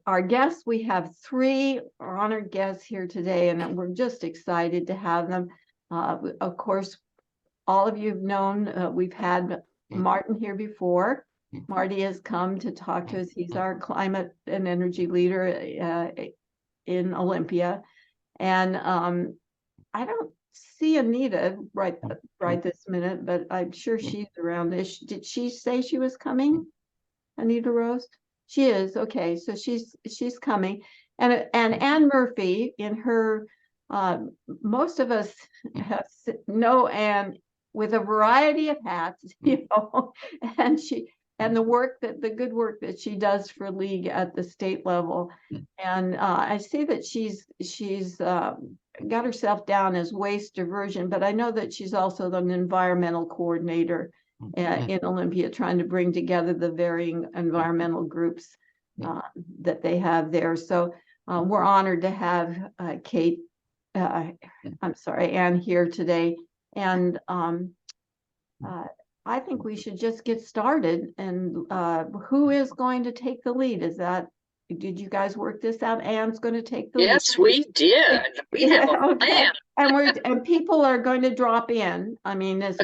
our guests, we have three honored guests here today, and we're just excited to have them. Of course, all of you have known we've had Martin here before. Marty has come to talk to us. He's our climate and energy leader in Olympia. And I don't see Anita right this minute, but I'm sure she's around. Did she say she was coming, Anita Rose? She is. Okay, so she's coming. And Ann Murphy, in her, most of us know Ann with a variety of hats, you know, and the good work that she does for League at the state level. And I see that she's got herself down as waste diversion, but I know that she's also an environmental coordinator in Olympia, trying to bring together the varying environmental groups that they have there. So we're honored to have Ann here today. And I think we should just get started. And who is going to take the lead? Did you guys work this out? Ann's going to take the lead. Yes, we did. We have a plan. And people are going to drop in. I mean, as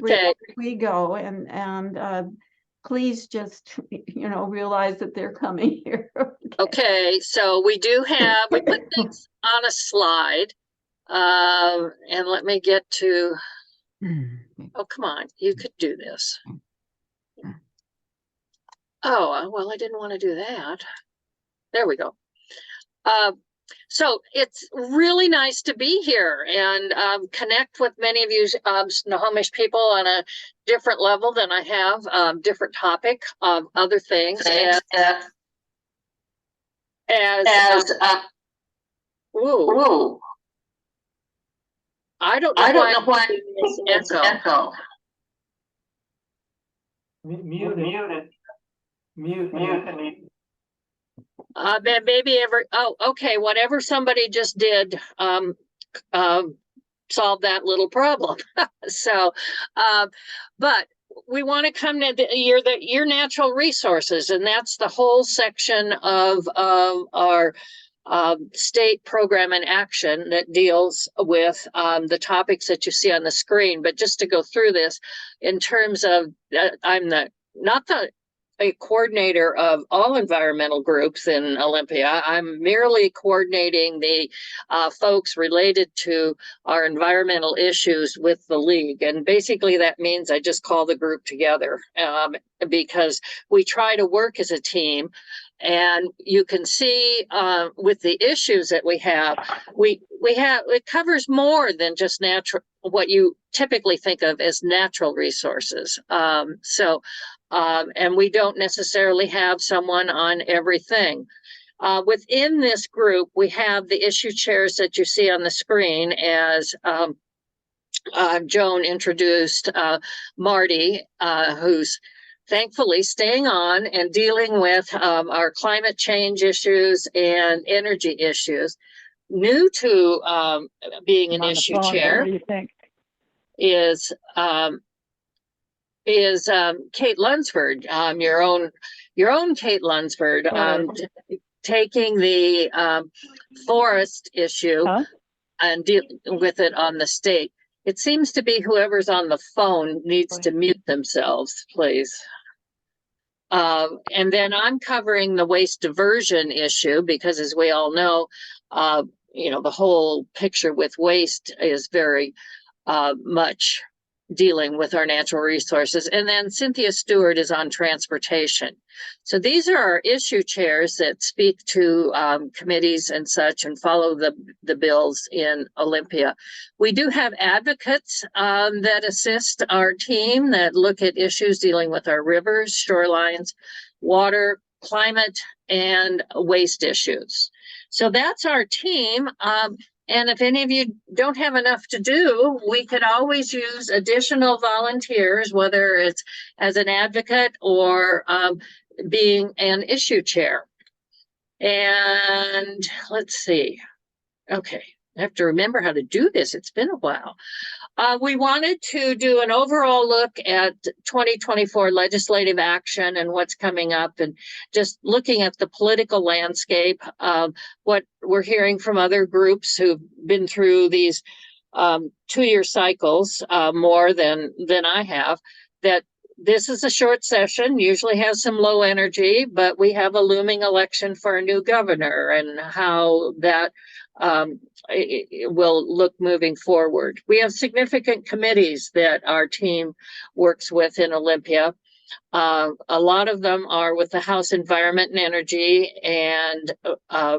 we go, and please just realize that they're coming here. Okay, so we put things on a slide, and let me get to. Oh, come on, you could do this. Oh, well, I didn't want to do that. There we go. So it's really nice to be here and connect with many of you Snohomish people on a different level than I have, different topic, other things. Whoa. I don't know why it's echo. Mute. Maybe okay, whatever somebody just did solve that little problem. So but we want to come to your natural resources, and that's the whole section of our state program and action that deals with the topics that you see on the screen. But just to go through this in terms of I'm not a coordinator of all environmental groups in Olympia. I'm merely coordinating the folks related to our environmental issues with the League. And basically that means I just call the group together because we try to work as a team. And you can see with the issues that we have, it covers more than just what you typically think of as natural resources. And we don't necessarily have someone on everything. Within this group, we have the issue chairs that you see on the screen, as Joan introduced Marty, who's thankfully staying on and dealing with our climate change issues and energy issues. New to being an issue chair is Kate Lunsford, your own Kate Lunsford, taking the forest issue and dealing with it on the state. It seems to be whoever's on the phone needs to mute themselves, please. And then I'm covering the waste diversion issue because, as we all know, the whole picture with waste is very much dealing with our natural resources. And then Cynthia Stewart is on transportation. So these are our issue chairs that speak to committees and such and follow the bills in Olympia. We do have advocates that assist our team that look at issues dealing with our rivers, shorelines, water, climate, and waste issues. So that's our team. And if any of you don't have enough to do, we could always use additional volunteers, whether it's as an advocate or being an issue chair. And let's see. Okay, I have to remember how to do this. It's been a while. We wanted to do an overall look at 2024 legislative action and what's coming up, and just looking at the political landscape of what we're hearing from other groups who've been through these 2-year cycles, more than I have, that this is a short session, usually has some low energy, but we have a looming election for a new governor and how that it will look moving forward. We have significant committees that our team works with in Olympia. A lot of them are with the House Environment and Energy, and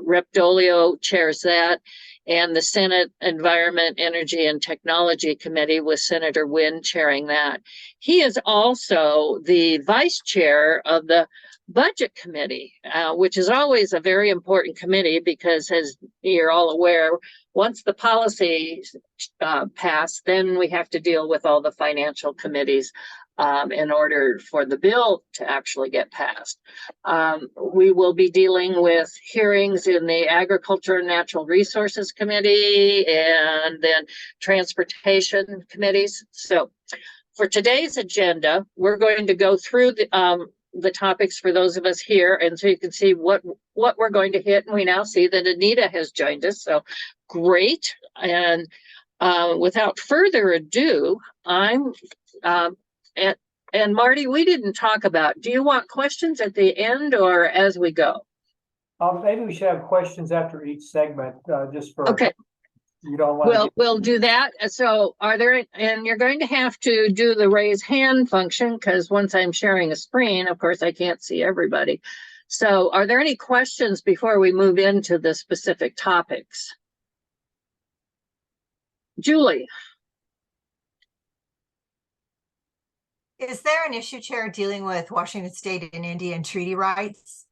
Rep. Dolio chairs that, and the Senate Environment, Energy, and Technology Committee with Senator Wynn chairing that. He is also the vice chair of the Budget Committee, which is always a very important committee because, as you're all aware, once the policy pass, then we have to deal with all the financial committees in order for the bill to actually get passed. We will be dealing with hearings in the Agriculture and Natural Resources Committee and then Transportation Committees. So for today's agenda, we're going to go through the topics for those of us here, and so you can see what we're going to hit. And we now see that Anita has joined us, so great. And without further ado, I'm and Marty, we didn't talk about, do you want questions at the end or as we go? Maybe we should have questions after each segment, just for. Okay. You don't want We'll do that. So are there, and you're going to have to do the raise hand function, because once I'm sharing a screen, of course, I can't see everybody. So are there any questions before we move into the specific topics? Julie. Is there an issue, Chair, dealing with Washington State and Indian treaty rights?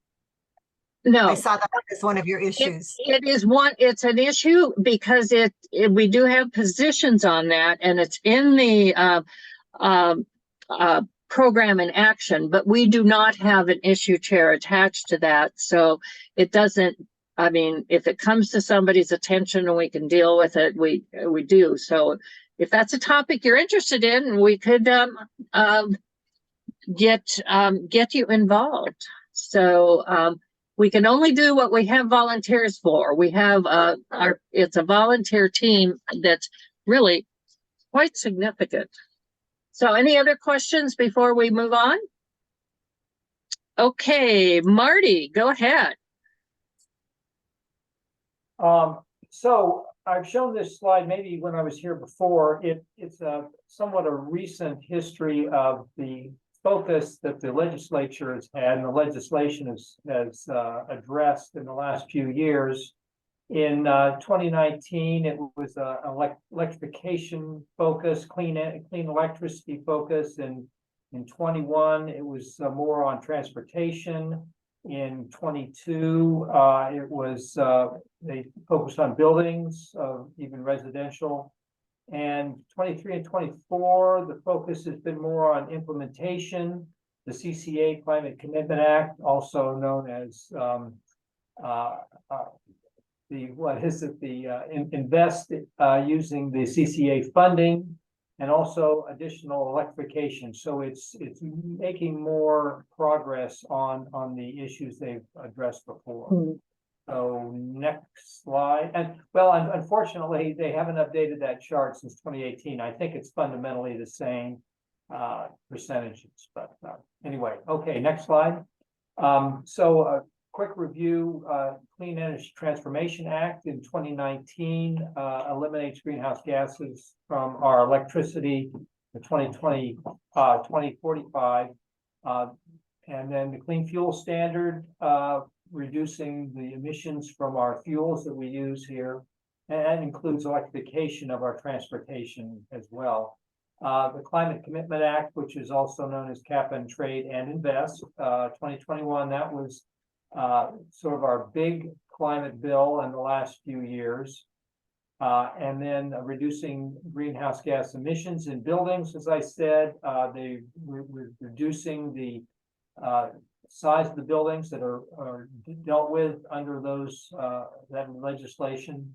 No. I saw that as one of your issues. It's an issue because we do have positions on that, and it's in the program in action, but we do not have an issue, Chair, attached to that. So it doesn't, I mean, if it comes to somebody's attention and we can deal with it, we do. So if that's a topic you're interested in, we could get you involved. So we can only do what we have volunteers for. We have it's a volunteer team that's really quite significant. So any other questions before we move on? Okay, Marty, go ahead. So I've shown this slide maybe when I was here before. It's somewhat a recent history of the focus that the legislature has had and the legislation has addressed in the last few years. In 2019, it was electrification focus, clean electricity focus, and in 21, it was more on transportation. In 22, it was they focused on buildings, even residential. And 23 and 24, the focus has been more on implementation, the CCA Climate Commitment Act, also known as invest using the CCA funding, and also additional electrification. So it's making more progress on the issues they've addressed before. Mm-hmm. So next slide. And well, unfortunately, they haven't updated that chart since 2018. I think it's fundamentally the same percentages, but anyway, okay, next slide. So a quick review, Clean Energy Transformation Act in 2019 eliminates greenhouse gases from our electricity for 2045. And then the Clean Fuel Standard, reducing the emissions from our fuels that we use here, and that includes electrification of our transportation as well. The Climate Commitment Act, which is also known as Cap and Trade and Invest, 2021, that was sort of our big climate bill in the last few years. And then reducing greenhouse gas emissions in buildings, as I said, they were reducing the size of the buildings that are dealt with under those that legislation.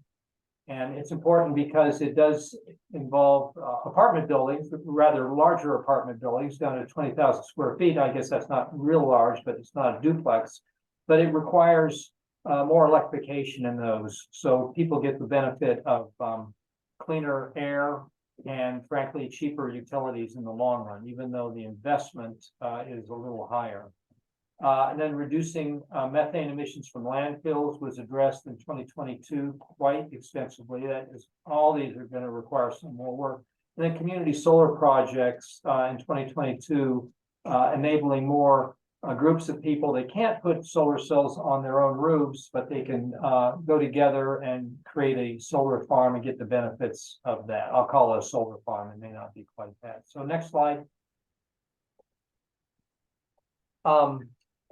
And it's important because it does involve apartment buildings, rather larger apartment buildings down to 20,000 square feet. I guess that's not real large, but it's not a duplex. But it requires more electrification in those. So people get the benefit of cleaner air and frankly, cheaper utilities in the long run, even though the investment is a little higher. And then reducing methane emissions from landfills was addressed in 2022 quite extensively. That is, all these are going to require some more work. And then community solar projects in 2022, enabling more groups of people. They can't put solar cells on their own roofs, but they can go together and create a solar farm and get the benefits of that. I'll call it a solar farm. It may not be quite that. So next slide.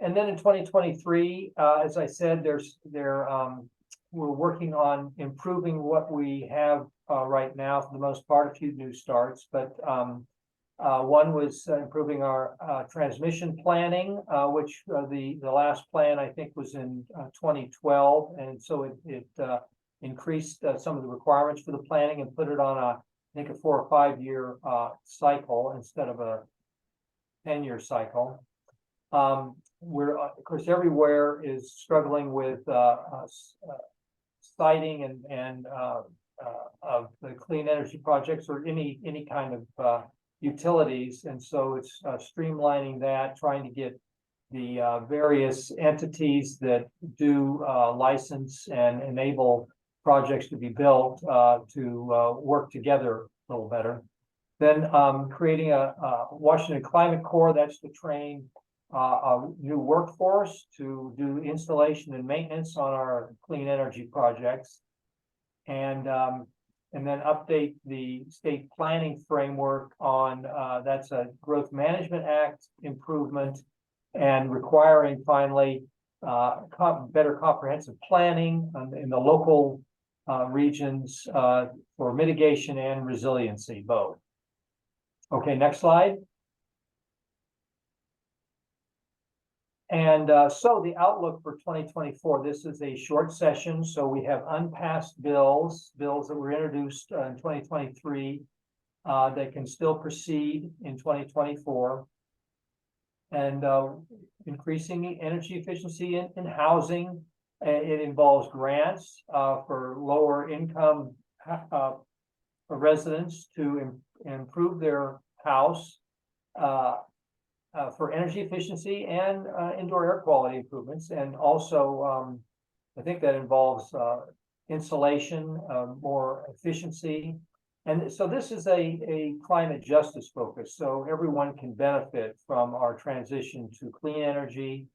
And then in 2023, as I said, we're working on improving what we have right now for the most part, a few new starts, but one was improving our transmission planning, which the last plan I think was in 2012, and so it increased some of the requirements for the planning and put it on I think a 4 or 5 year cycle instead of a 10-year cycle. We're of course everywhere is struggling with siting and of the clean energy projects or any kind of utilities, and so it's streamlining that, trying to get the various entities that do license and enable projects to be built to work together a little better. Then creating a Washington Climate Corps, that's to train a new workforce to do installation and maintenance on our clean energy projects, and then update the state planning framework on that's a Growth Management Act improvement, and requiring finally better comprehensive planning in the local regions for mitigation and resiliency both. Okay, next slide. And so the outlook for 2024, this is a short session. So we have unpassed bills that were introduced in 2023 that can still proceed in 2024. And increasing energy efficiency in housing. It involves grants for lower income residents to improve their house. For energy efficiency and indoor air quality improvements, and also I think that involves insulation, more efficiency, and so this is a climate justice focus. So everyone can benefit from our transition to clean energy,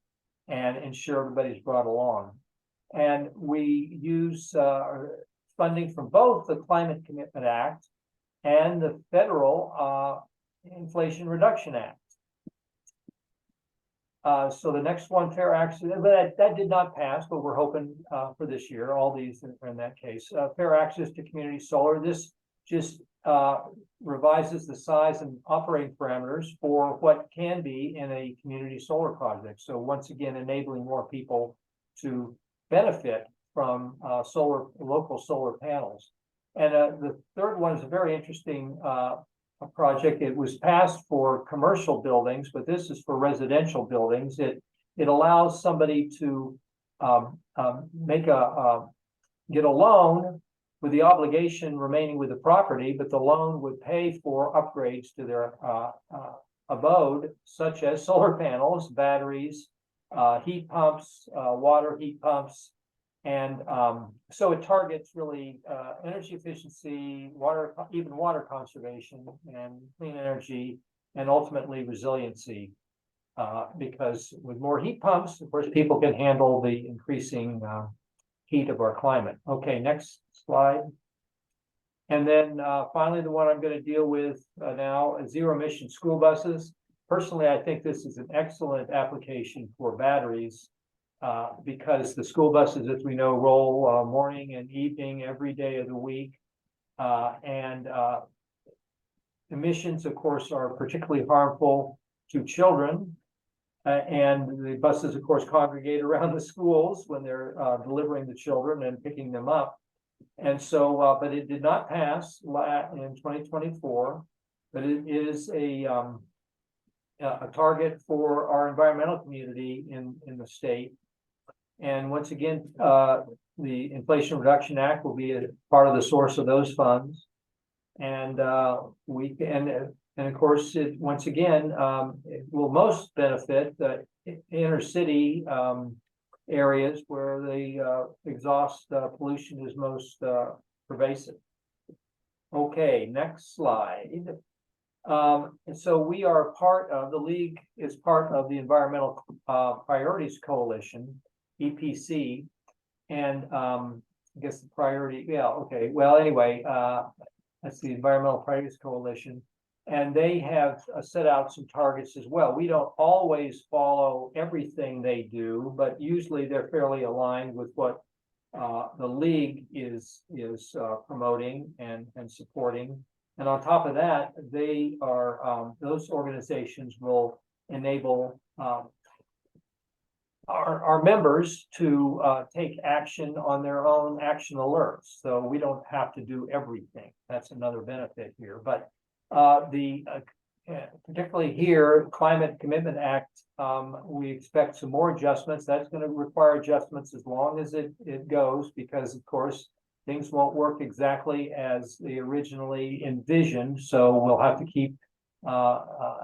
and ensure everybody's brought along. And we use funding from both the Climate Commitment Act and the federal Inflation Reduction Act. So the next one, fair access, but that did not pass, but we're hoping for this year. All these are in that case. Fair access to community solar. This just revises the size and operating parameters for what can be in a community solar project. So once again, enabling more people to benefit from local solar panels. And the third one is a very interesting a project. It was passed for commercial buildings, but this is for residential buildings. It allows somebody to get a loan with the obligation remaining with the property, but the loan would pay for upgrades to their abode, such as solar panels, batteries, heat pumps, water heat pumps. And so it targets really energy efficiency, even water conservation, and clean energy, and ultimately resiliency. Because with more heat pumps, of course, people can handle the increasing heat of our climate. Okay, next slide. And then finally, the one I'm going to deal with now is zero emission school buses. Personally, I think this is an excellent application for batteries. Because the school buses, as we know, roll morning and evening every day of the week. And emissions, of course, are particularly harmful to children. And the buses, of course, congregate around the schools when they're delivering the children and picking them up. And so, but it did not pass in 2024, but it is a target for our environmental community in the state. And once again, the Inflation Reduction Act will be a part of the source of those funds. And and of course, once again, it will most benefit the inner city areas where the exhaust pollution is most pervasive. Okay, next slide. And so we are part of, the league is part of the Environmental Priorities Coalition, EPC. And I guess the priority, yeah, okay. Well, anyway, that's the Environmental Priorities Coalition. And they have set out some targets as well. We don't always follow everything they do, but usually they're fairly aligned with what the league is promoting and supporting. And on top of that, they are those organizations will enable our members to take action on their own action alerts. So we don't have to do everything. That's another benefit here. But particularly here, Climate Commitment Act, we expect some more adjustments. That's going to require adjustments as long as it goes, because of course things won't work exactly as they originally envisioned. So we'll have to keep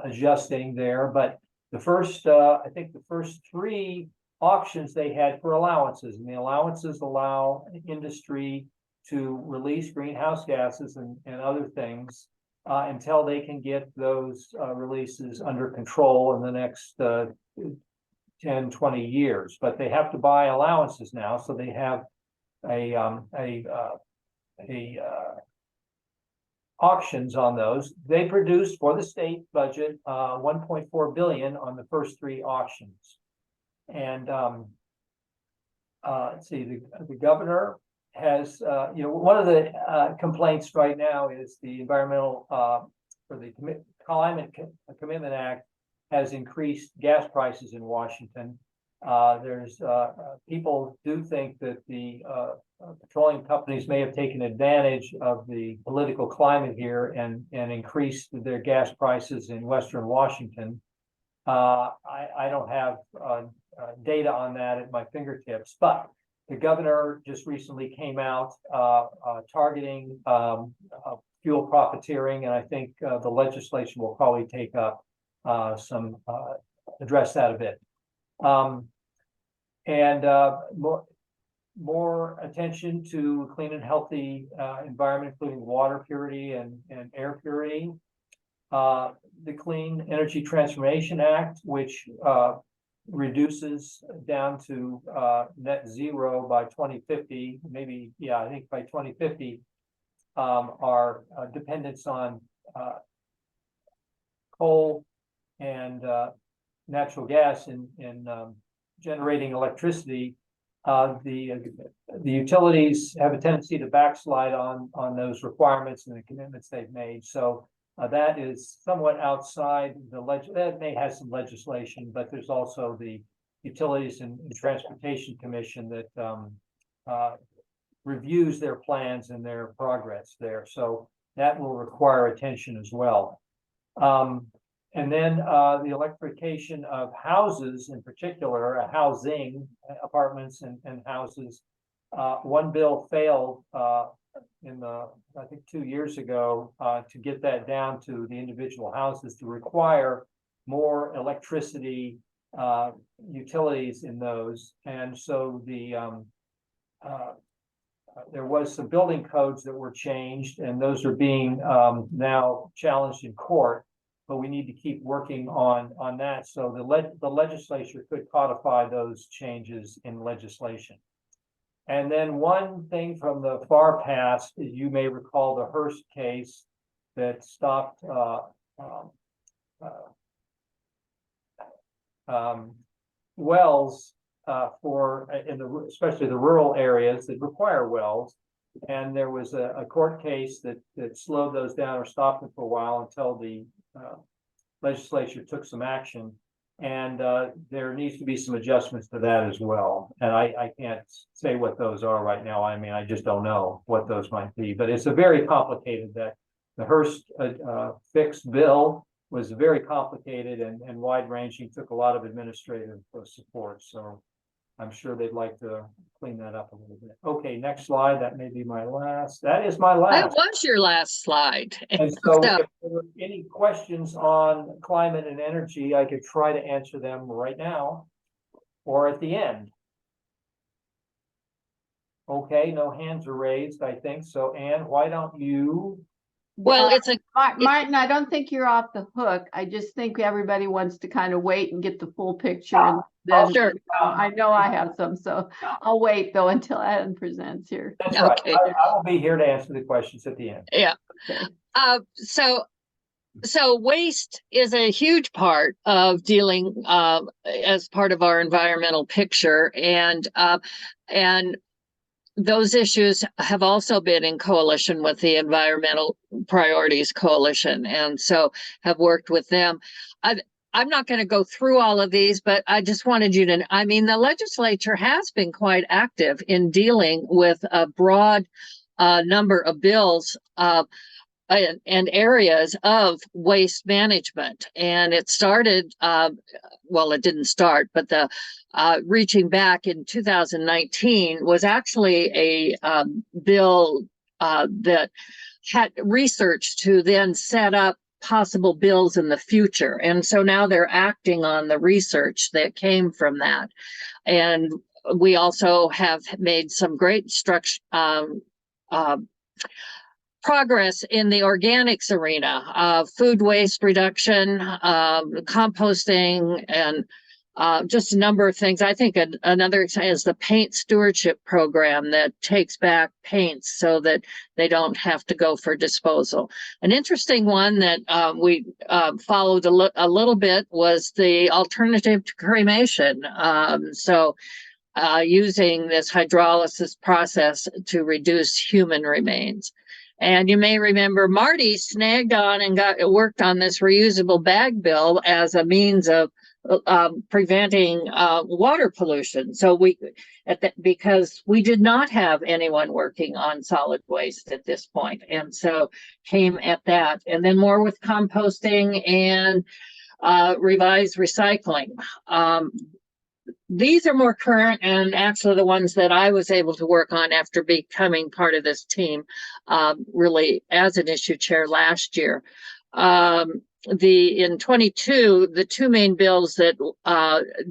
adjusting there. But the first, I think the first 3 auctions they had for allowances, and the allowances allow industry to release greenhouse gases and other things until they can get those releases under control in the next 10, 20 years. But they have to buy allowances now, so they have auctions on those. They produced for the state budget 1.4 billion on the first 3 auctions. And let's see, the governor has one of the complaints right now is the environmental for the Climate Commitment Act has increased gas prices in Washington. There's people do think that the petroleum companies may have taken advantage of the political climate here and increased their gas prices in Western Washington. I don't have data on that at my fingertips, but the governor just recently came out targeting fuel profiteering, and I think the legislation will probably take up address that a bit. More attention to clean and healthy environment, including water purity and air purity. The Clean Energy Transformation Act, which reduces down to net zero by 2050, maybe, yeah, I think by 2050, our dependence on coal and natural gas in generating electricity. The utilities have a tendency to backslide on those requirements and the commitments they've made. So that is somewhat outside that may have some legislation, but there's also the Utilities and Transportation Commission that reviews their plans and their progress there. So that will require attention as well. And then the electrification of houses, in particular, housing, apartments and houses. One bill failed I think 2 years ago to get that down to the individual houses, to require more electricity utilities in those. And so there was some building codes that were changed, and those are being now challenged in court. But we need to keep working on that. So the legislature could codify those changes in legislation. And then one thing from the far past, you may recall the Hearst case that stopped wells especially the rural areas that require wells. And there was a court case that slowed those down or stopped them for a while until the legislature took some action. And there needs to be some adjustments to that as well. And I can't say what those are right now. I mean, I just don't know what those might be, but it's a very complicated that the Hearst fixed bill was very complicated and wide ranging, took a lot of administrative support. So I'm sure they'd like to clean that up a little bit. Okay, next slide. That may be my last. That is my That last. was your last slide. And so So- if there were any questions on climate and energy, I could try to answer them right now or at the end. Okay, no hands are raised, I think. So Anne, why don't you? Well, it's a Martin, I don't think you're off the hook. I just think everybody wants to kind of wait and get the full picture. And then, Sure. I know I have some, so I'll wait though until Adam presents here. That's right. Okay. I will be here to answer the questions at the end. Yeah. Okay. So waste is a huge part of dealing as part of our environmental picture, and those issues have also been in coalition with the Environmental Priorities Coalition, and so have worked with them. I'm not going to go through all of these, but I just wanted you to, I mean, the legislature has been quite active in dealing with a broad number of bills and areas of waste management. And it started, well, it didn't start, but the reaching back in 2019 was actually a bill that had research to then set up possible bills in the future. And so now they're acting on the research that came from that. And we also have made some great progress in the organics arena, food waste reduction, composting, and just a number of things. I think another is the paint stewardship program that takes back paints so that they don't have to go for disposal. An interesting one that we followed a little bit was the alternative to cremation. Using this hydrolysis process to reduce human remains. And you may remember Marty snagged on and worked on this reusable bag bill as a means of preventing water pollution. So because we did not have anyone working on solid waste at this point, and so came at that, and then more with composting and revised recycling. These are more current and actually the ones that I was able to work on after becoming part of this team, really as an issue chair last year. In 22, the two main bills that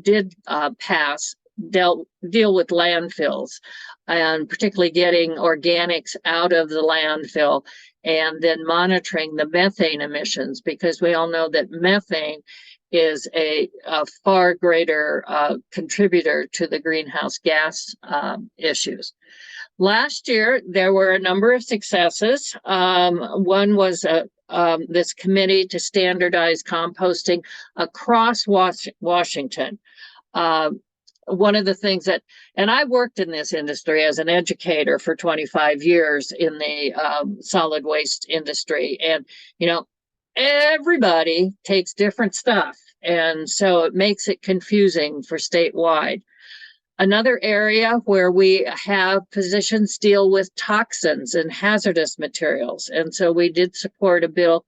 did pass deal with landfills, and particularly getting organics out of the landfill and then monitoring the methane emissions, because we all know that methane is a far greater contributor to the greenhouse gas issues. Last year, there were a number of successes. One was this committee to standardize composting across Washington. One of the things that, and I worked in this industry as an educator for 25 years in the solid waste industry. And, you know, everybody takes different stuff. And so it makes it confusing for statewide. Another area where we have positions deal with toxins and hazardous materials. And so we did support a bill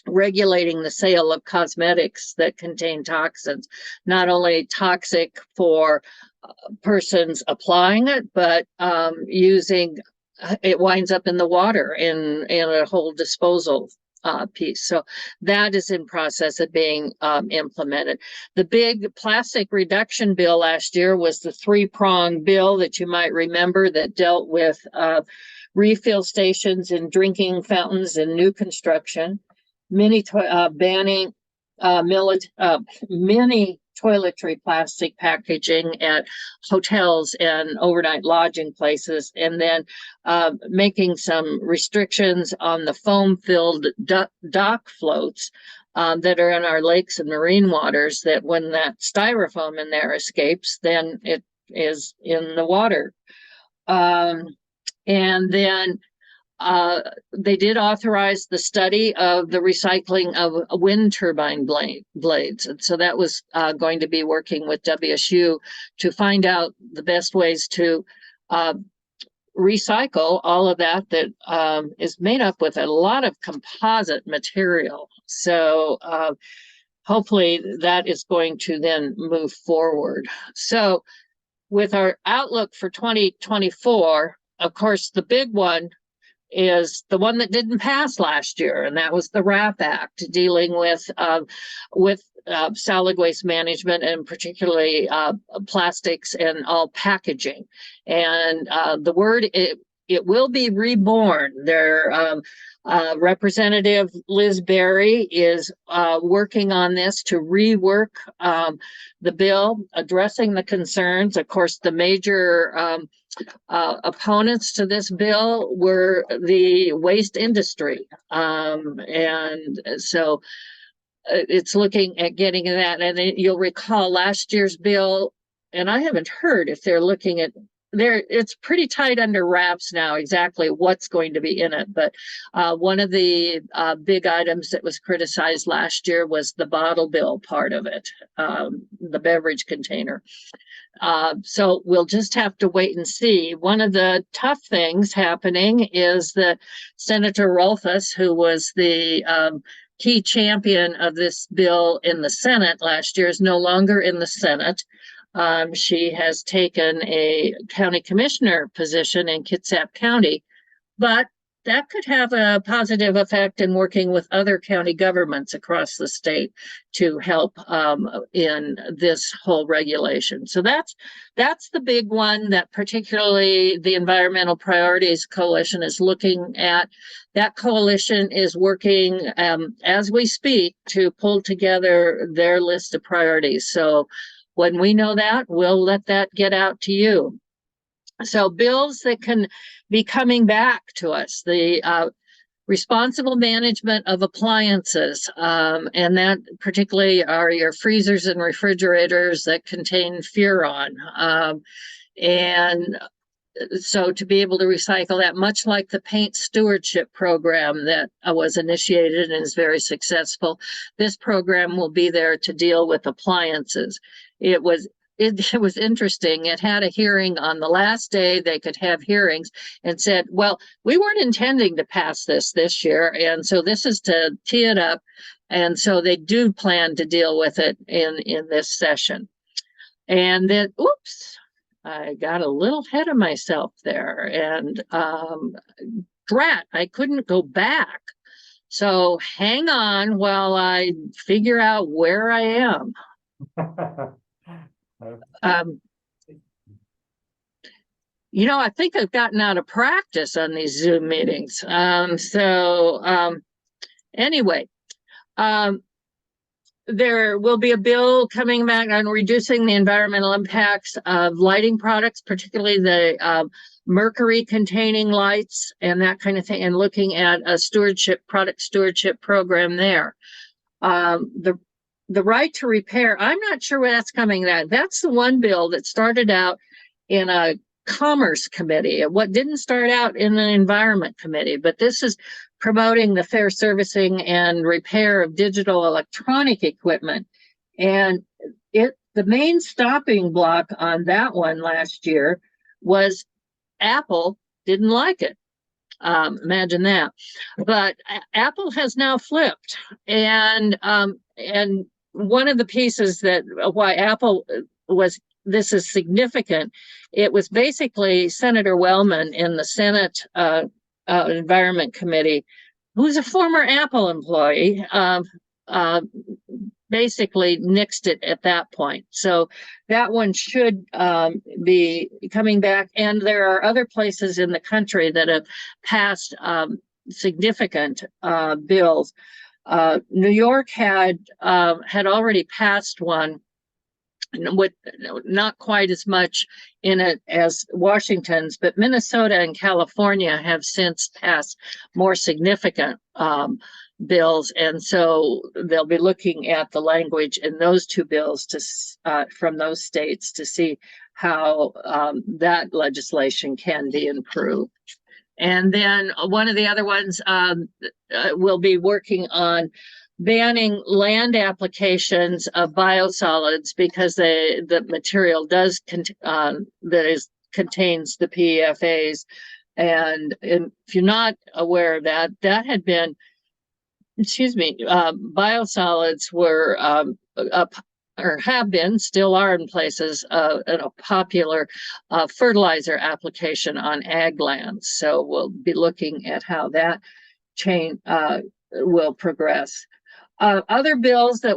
regulating the sale of cosmetics that contain toxins, not only toxic for persons applying it, but using it winds up in the water in a whole disposal piece. So that is in process of being implemented. The big plastic reduction bill last year was the three-pronged bill that you might remember that dealt with refill stations and drinking fountains in new construction, banning many toiletry plastic packaging at hotels and overnight lodging places, and then making some restrictions on the foam-filled dock floats that are in our lakes and marine waters, that when that styrofoam in there escapes, then it is in the water. And then they did authorize the study of the recycling of wind turbine blades. And so that was going to be working with WSU to find out the best ways to recycle all of that is made up with a lot of composite material. So hopefully that is going to then move forward. So with our outlook for 2024, of course, the big one is the one that didn't pass last year, and that was the RAP Act, dealing with solid waste management, and particularly plastics and all packaging. And the word, it will be reborn. Representative Liz Berry is working on this to rework the bill, addressing the concerns. Of course, the major opponents to this bill were the waste industry. And so it's looking at getting that. And you'll recall last year's bill, and I haven't heard if they're looking at it's pretty tight under wraps now exactly what's going to be in it. But one of the big items that was criticized last year was the bottle bill part of it, the beverage container. So we'll just have to wait and see. One of the tough things happening is that Senator Rolfus, who was the key champion of this bill in the Senate last year, is no longer in the Senate. She has taken a county commissioner position in Kitsap County, but that could have a positive effect in working with other county governments across the state to help in this whole regulation. So that's the big one that particularly the Environmental Priorities Coalition is looking at. That coalition is working as we speak to pull together their list of priorities. So when we know that, we'll let that get out to you. So bills that can be coming back to us, the responsible management of appliances, and that particularly are your freezers and refrigerators that contain furan. And so to be able to recycle that, much like the paint stewardship program that was initiated and is very successful, this program will be there to deal with appliances. It was interesting. It had a hearing on the last day they could have hearings, and said, well, we weren't intending to pass this year, and so this is to tee it up. And so they do plan to deal with it in this session. And then, oops, I got a little ahead of myself there, and drat, I couldn't go back. So hang on while I figure out where I am. I think I've gotten out of practice on these Zoom meetings. Anyway, there will be a bill coming back on reducing the environmental impacts of lighting products, particularly the mercury containing lights and that kind of thing, and looking at a product stewardship program there. The right to repair, I'm not sure where that's coming. That's the one bill that started out in a Commerce Committee. What didn't start out in an Environment Committee, but this is promoting the fair servicing and repair of digital electronic equipment. And the main stopping block on that one last year was Apple didn't like it. Imagine that. But Apple has now flipped, and one of the pieces that why Apple this is significant. It was basically Senator Wellman in the Senate Environment Committee, who's a former Apple employee, basically nixed it at that point. So that one should be coming back. And there are other places in the country that have passed significant bills. New York had already passed one with not quite as much in it as Washington's, but Minnesota and California have since passed more significant bills, and so they'll be looking at the language in those two bills from those states to see how that legislation can be improved. And then one of the other ones will be working on banning land applications of biosolids because the material does contains the PFAS. And if you're not aware of that, that had been, biosolids were or have been, still are in places, a popular fertilizer application on ag lands. So we'll be looking at how that chain will progress. Other bills that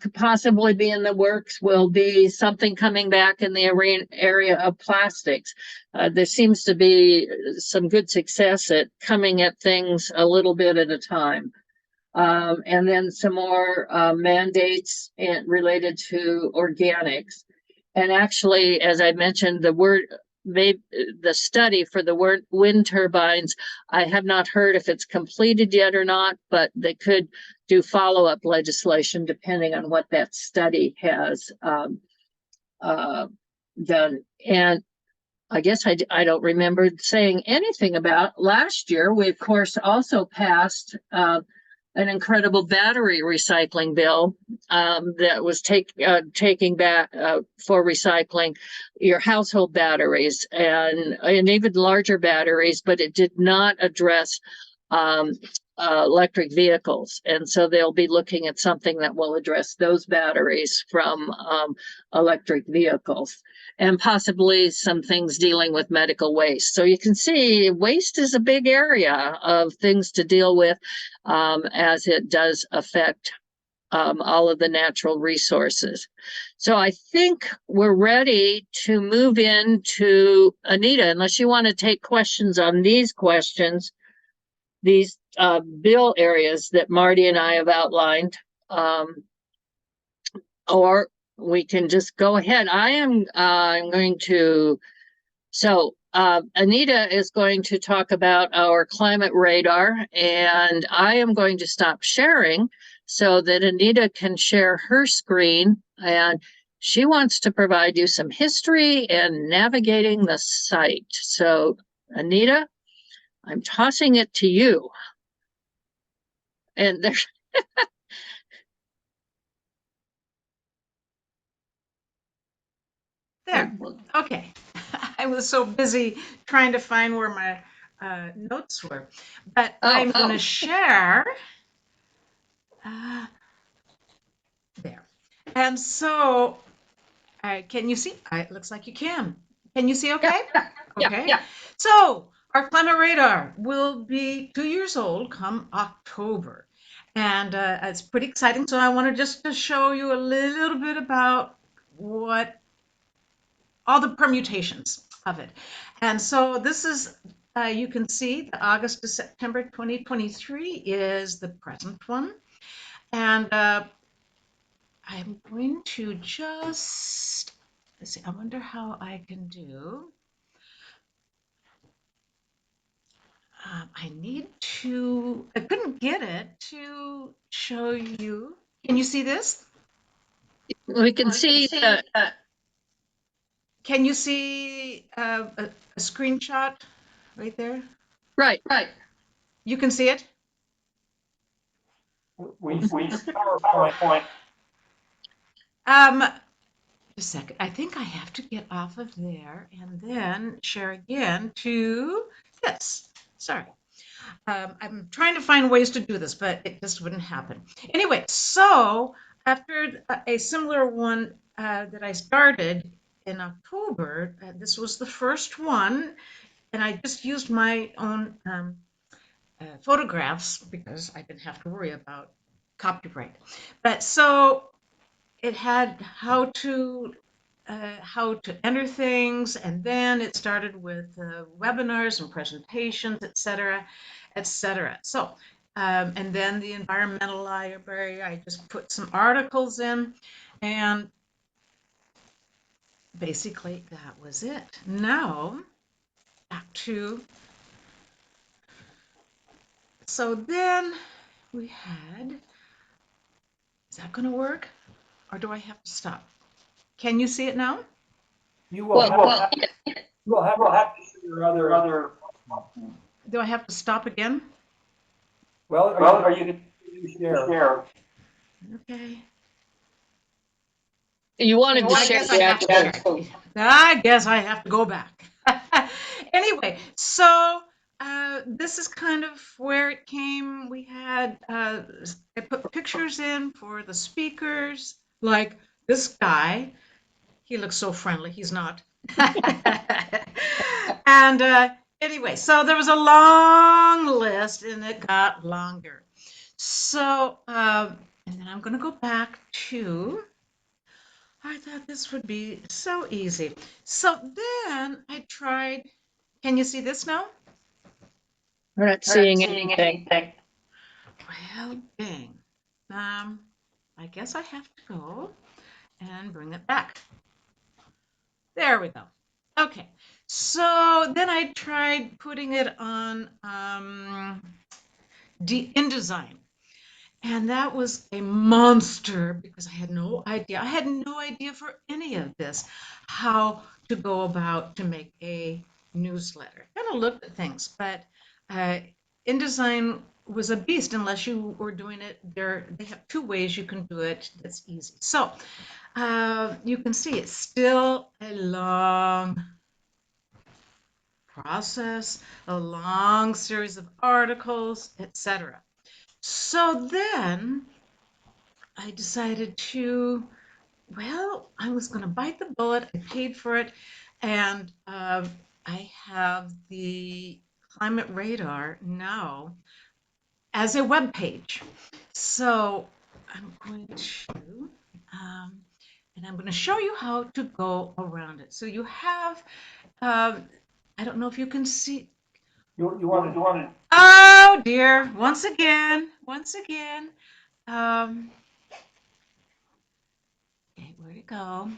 could possibly be in the works will be something coming back in the area of plastics. There seems to be some good success at coming at things a little bit at a time. And then some more mandates related to organics. And actually, as I mentioned, the study for the wind turbines, I have not heard if it's completed yet or not, but they could do follow-up legislation depending on what that study has done. And I guess I don't remember saying anything about last year. We, of course, also passed an incredible battery recycling bill that was taking back for recycling your household batteries and even larger batteries, but it did not address electric vehicles. And so they'll be looking at something that will address those batteries from electric vehicles, and possibly some things dealing with medical waste. So you can see waste is a big area of things to deal with as it does affect all of the natural resources. So I think we're ready to move into Anita, unless you want to take questions on these questions, these bill areas that Marty and I have outlined, or we can just go ahead. I'm going to, Anita is going to talk about our climate radar, and I am going to stop sharing so that Anita can share her screen, and she wants to provide you some history and navigating the site. So Anita, I'm tossing it to you. And there's There, okay. I was so busy trying to find where my notes were, but I'm going to share. There. And so, can you see? It looks like you can. Can you see okay? Yeah, Okay. yeah. So, our climate radar will be 2 years old come October. And it's pretty exciting. So I wanted just to show you a little bit about what all the permutations of it. And so this is, you can see the August to September 2023 is the present one. And I'm going to just, let's see, I wonder how I can do. I need to, I couldn't get it to show you. Can you see this? We can see Can you see a screenshot right there? right. You can see it? We PowerPoint. Just a second. I think I have to get off of there and then share again to this. Sorry. I'm trying to find ways to do this, but it just wouldn't happen. Anyway, so after a similar one that I started in October, this was the first one, and I just used my own photographs because I didn't have to worry about copyright. But so it had how to enter things, and then it started with webinars and presentations, etc., etc. So, and then the environmental library, I just put some articles in, and basically that was it. Now, back to, so then we had, is that going to work? Or do I have to stop? Can you see it now? You will have to show your other. Do I have to stop again? Well, are you gonna share? Okay. You wanted to I share guess I the have to actual. go back. I guess I have to go back. Anyway, so this is kind of where it came. We had I put pictures in for the speakers, like this guy. He looks so friendly. He's not. And anyway, so there was a long list, and it got longer. So, and then I'm going to go back to. I thought this would be so easy. So then I tried. Can you see this now? We're not seeing anything. Well, dang. I guess I have to go and bring it back. There we go. Okay. So then I tried putting it on InDesign. And that was a monster because I had no idea. I had no idea for any of this how to go about to make a newsletter. Kind of looked at things, but InDesign was a beast unless you were doing it there. They have two ways you can do it that's easy. So you can see it's still a long process, a long series of articles, etc. So then I decided to, well, I was going to bite the bullet. I paid for it. And I have the Climate Radar now as a web page. So I'm going to, and I'm going to show you how to go around it. So you have, I don't know if you can see. You want Oh dear, once again. Okay, where'd it go?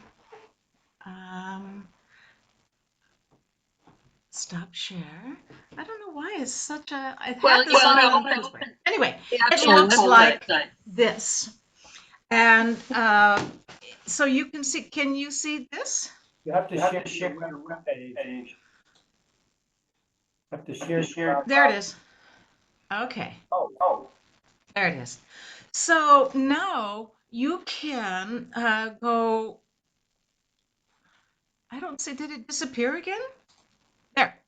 Stop share. I don't know why it's such a. I had Well, this you on want to the open anyway. the It actual looks like website. this, and so you can see. Can you see this? You have to share your web page. Have to share. There it is. Okay, Oh. there it is. So now you can go. I don't see. Did it disappear again? There.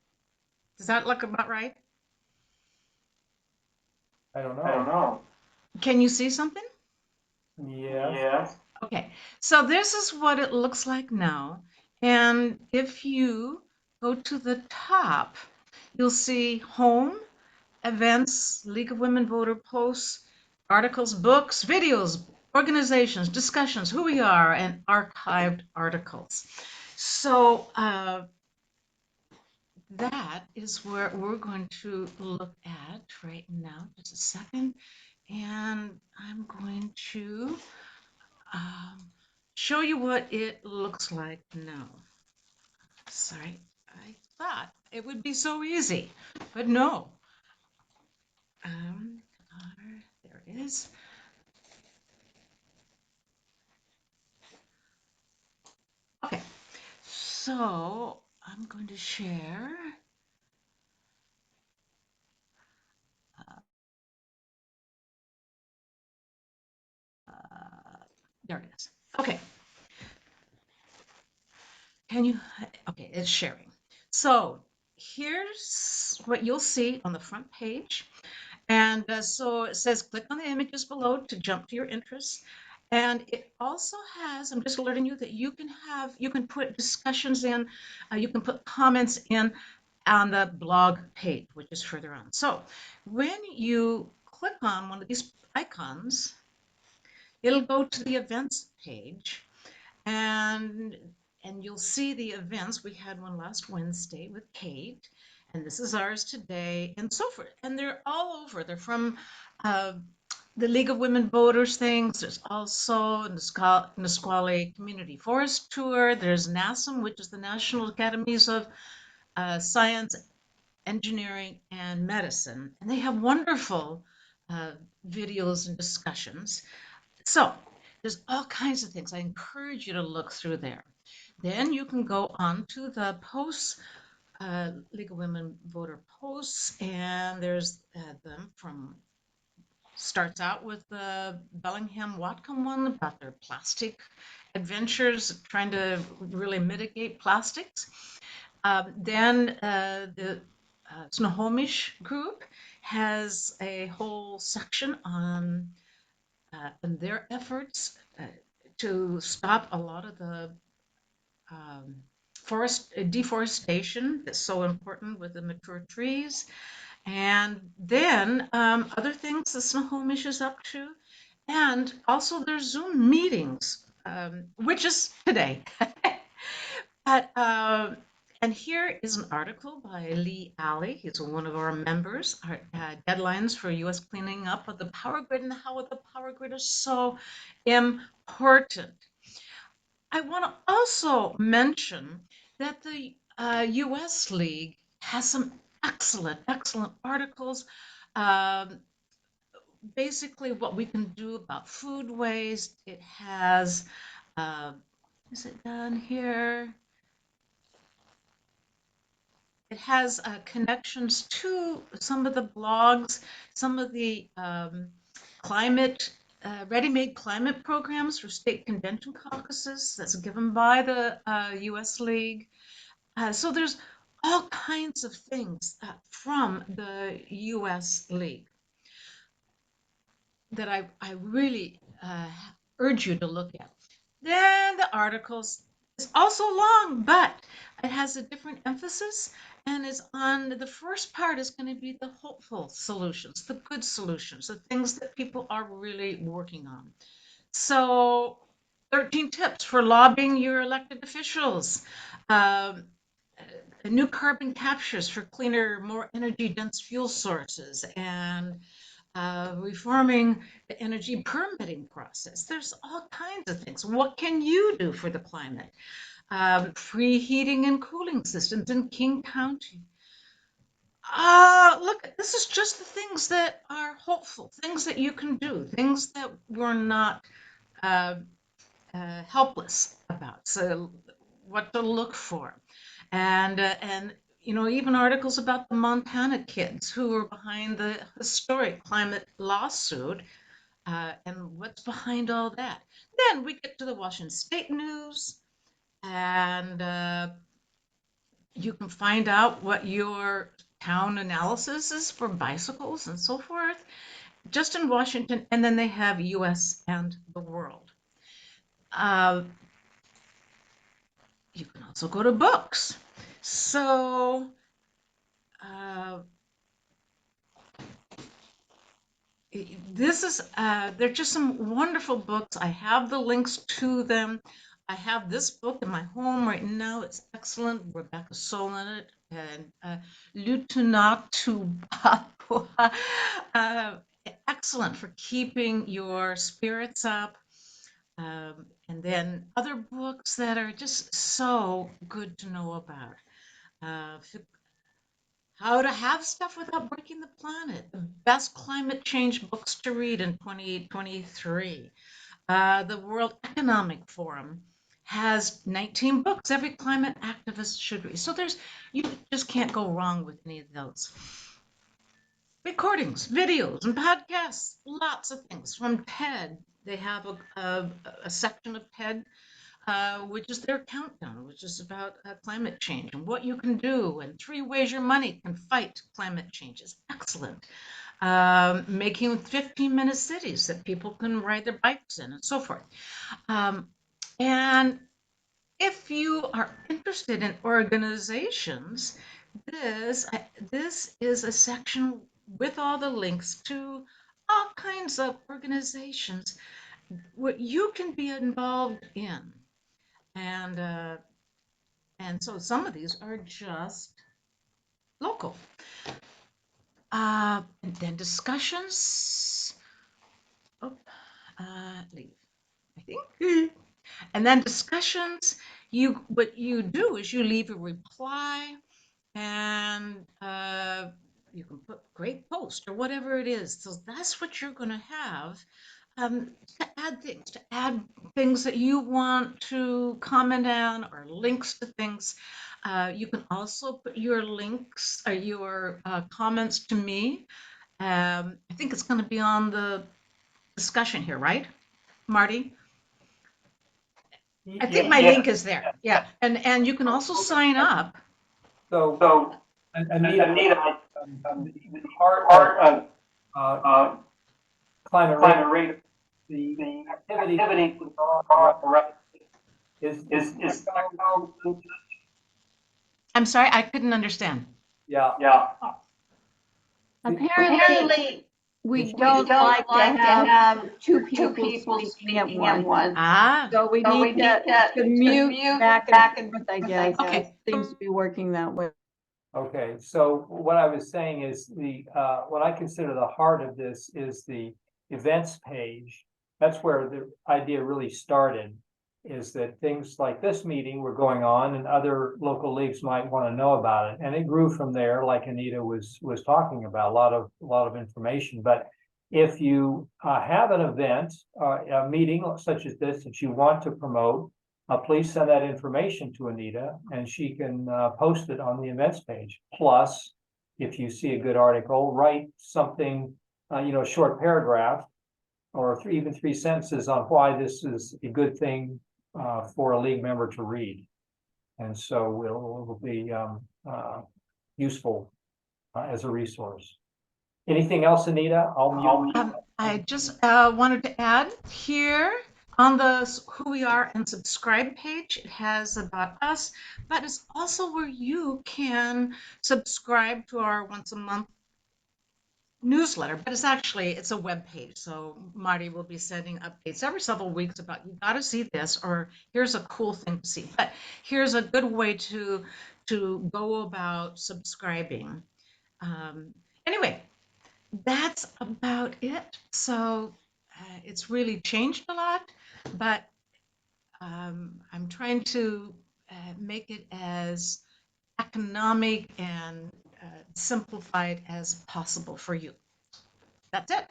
Does that look about right? I don't know. Can you see something? Yes. Okay, so this is what it looks like now. And if you go to the top, you'll see home, events, League of Women Voter posts, articles, books, videos, organizations, discussions, who we are, and archived articles. So that is where we're going to look at right now. Just a second. And I'm going to show you what it looks like now. Sorry, I thought it would be so easy, but no. There it is. Okay, so I'm going to share. There it is. Okay. Can you, okay, it's sharing. So here's what you'll see on the front page. And so it says, click on the images below to jump to your interests. And it also has, I'm just alerting you that you can put discussions in, you can put comments in on the blog page, which is further on. So when you click on one of these icons, it'll go to the events page, and you'll see the events. We had one last Wednesday with Kate, and this is ours today, and so forth. And they're all over. They're from the League of Women Voters things. There's also Nisqually Community Forest Tour. There's NASM, which is the National Academies of Science, Engineering, and Medicine. And they have wonderful videos and discussions. So there's all kinds of things. I encourage you to look through there. Then you can go on to the posts League of Women Voter posts, and there's them from starts out with the Bellingham Watcom one about their plastic adventures, trying to really mitigate plastics. Then the Snohomish group has a whole section on their efforts to stop a lot of the deforestation that's so important with the mature trees. And then other things the Snohomish is up to, and also their Zoom meetings, which is today. But and here is an article by Lee Alley. He's one of our members. Our deadlines for U.S. cleaning up of the power grid and how the power grid is so important. I want to also mention that the U.S. League has some excellent articles. Um, Basically, what we can do about food waste. It has, is it down here? It has connections to some of the blogs, some of the climate, ready-made climate programs for state convention caucuses that's given by the U.S. League. So there's all kinds of things from the U.S. League that I really urge you to look at. Then the articles is also long, but it has a different emphasis, and is on the first part is going to be the hopeful solutions, the good solutions, the things that people are really working on. So 13 tips for lobbying your elected officials. Um, New carbon captures for cleaner, more energy dense fuel sources, and reforming the energy permitting process. There's all kinds of things. What can you do for the climate? Free heating and cooling systems in King County. Look, this is just the things that are hopeful, things that you can do, things that we're not helpless about. So, what to look for, and you know, even articles about the Montana kids who were behind the historic climate lawsuit, and what's behind all that. Then we get to the Washington State news, and you can find out what your town analysis is for bicycles and so forth, just in Washington. And then they have US and the world. You can also go to books. So this is, they're just some wonderful books. I have the links to them. I have this book in my home right now. It's excellent. Rebecca Soul in it, and Lutunatu Papua. Excellent for keeping your spirits up. And then other books that are just so good to know about. How to Have Stuff Without Breaking the Planet, the best climate change books to read in 2023. The World Economic Forum has 19 books every climate activist should read. So you just can't go wrong with any of those. Recordings, videos, and podcasts, lots of things from TED. They have a section of TED, which is their countdown, which is about climate change and what you can do, and 3 ways your money can fight climate change is excellent. Making 15-minute cities that people can ride their bikes in, and so forth. And if you are interested in organizations, this is a section with all the links to all kinds of organizations what you can be involved in. And so some of these are just local. And then discussions. Oh, leave, I think. And then discussions. What you do is you leave a reply, and you can put great post or whatever it is. So that's what you're going to have. To add things that you want to comment on, or links to things. You can also put your links or your comments to me. I think it's going to be on the discussion here, right, Marty? I think my link is there. Yeah, and you can also sign up. So, Anita, the part of climate rate, the activity is I'm sorry, I couldn't understand. yeah. Apparently, we don't like to have two people speaking at once. Ah, So we need to mute back and forth, I guess. Okay. Seems to be working that way. Okay, so what I was saying is what I consider the heart of this is the events page. That's where the idea really started, is that things like this meeting were going on and other local leagues might want to know about it. And it grew from there, like Anita was talking about, a lot of information. But if you have an event, a meeting such as this that you want to promote, please send that information to Anita and she can post it on the events page. Plus, if you see a good article, write something, a short paragraph or even 3 sentences on why this is a good thing for a league member to read. And so it will be useful as a resource. Anything else, Anita? I just wanted to add here on the Who We Are and Subscribe page, it has about us, but it's also where you can subscribe to our once a month newsletter, but it's a web page. So Marty will be sending updates every several weeks about you got to see this, or here's a cool thing to see. But here's a good way to go about subscribing. Anyway, that's about it. So it's really changed a lot, but I'm trying to make it as economic and simplified as possible for you. That's it.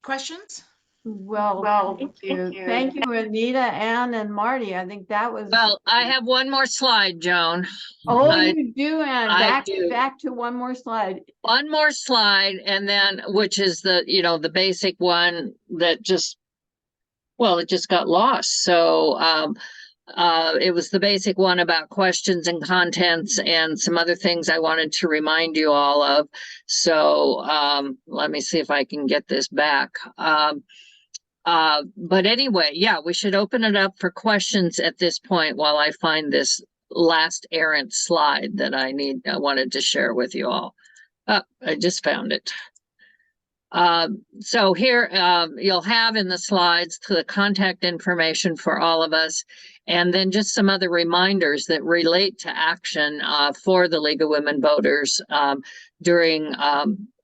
Questions? Well, thank you. Thank you, Anita, Ann, and Marty. I think that was. Well, I have one more slide, Joan. Oh, I- you do, Ann. I do. Back to one more slide. One more slide, and then, which is the basic one that just, well, it just got lost. So, it was the basic one about questions and contents and some other things I wanted to remind you all of. So, let me see if I can get this back. But anyway, yeah, we should open it up for questions at this point while I find this last errant slide that I wanted to share with you all. I just found it. So here, you'll have in the slides the contact information for all of us, and then just some other reminders that relate to action for the League of Women Voters during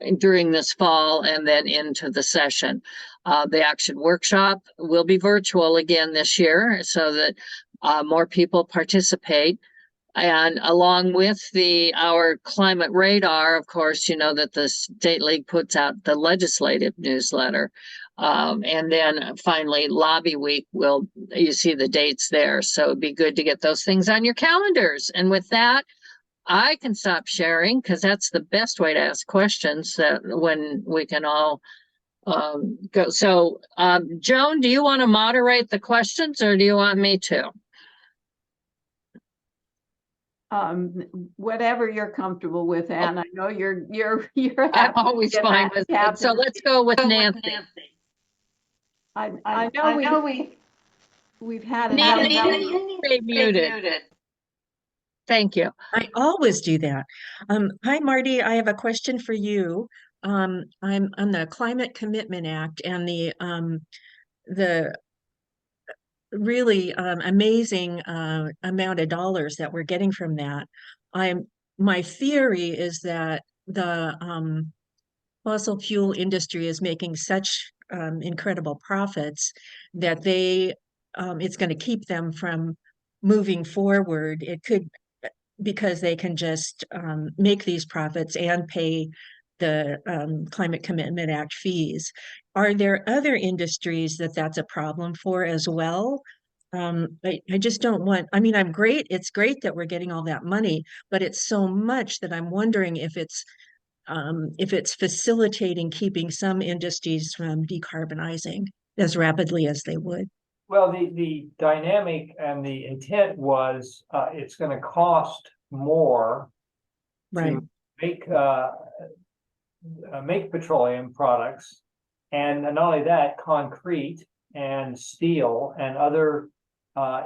this fall and then into the session. The action workshop will be virtual again this year so that more people participate. And along with our climate radar, of course, you know that the State League puts out the legislative newsletter. And then finally, Lobby Week, you see the dates there. So it'd be good to get those things on your calendars. And with that, I can stop sharing because that's the best way to ask questions when we can all go. So, Joan, do you want to moderate the questions or do you want me to? Whatever you're comfortable with, Ann. I know you're I'm always fine with it. So let's go with Nancy. I know we've had Stay muted. Thank you. I always do that. Hi, Marty. I have a question for you. I'm on the Climate Commitment Act and the really amazing amount of dollars that we're getting from that. My theory is that the fossil fuel industry is making such incredible profits that it's going to keep them from moving forward. It could, because they can just make these profits and pay the Climate Commitment Act fees. Are there other industries that's a problem for as well? I just don't want, I mean, it's great that we're getting all that money, but it's so much that I'm wondering if it's facilitating keeping some industries from decarbonizing as rapidly as they would. Well, the dynamic and the intent was, it's gonna cost more Right. to make petroleum products. And not only that, concrete and steel and other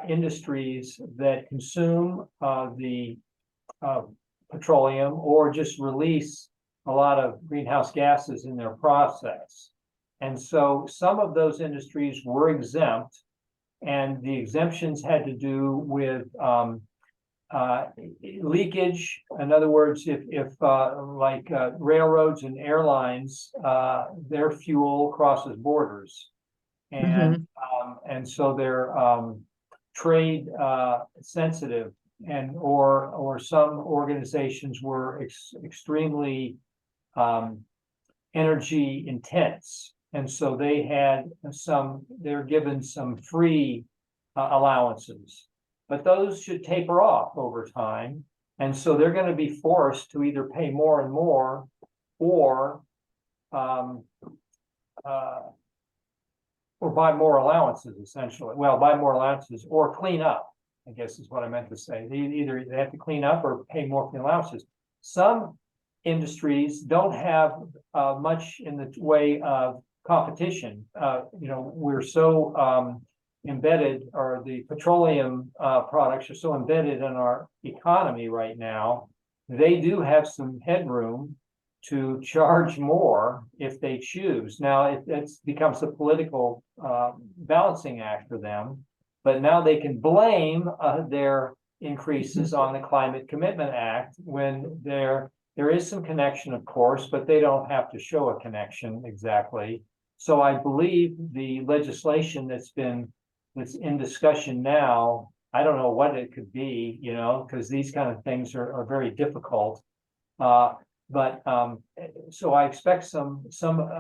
industries that consume the petroleum or just release a lot of greenhouse gases in their process. And so some of those industries were exempt, and the exemptions had to do with leakage. In other words, if like railroads and airlines, their fuel crosses borders, and so they're trade sensitive, and or some organizations were extremely energy intense, and so they're given some free allowances. But those should taper off over time. And so they're going to be forced to either pay more and more, or buy more allowances, essentially. Well, buy more allowances or clean up, I guess is what I meant to say. Either they have to clean up or pay more for the allowances. Some industries don't have much in the way of competition. We're so embedded, or the petroleum products are so embedded in our economy right now. They do have some headroom to charge more if they choose. Now it becomes a political balancing act for them, but now they can blame their increases on the Climate Commitment Act, when there is some connection, of course, but they don't have to show a connection exactly. So I believe the legislation that's in discussion now, I don't know what it could be, because these kind of things are very difficult. But so I expect some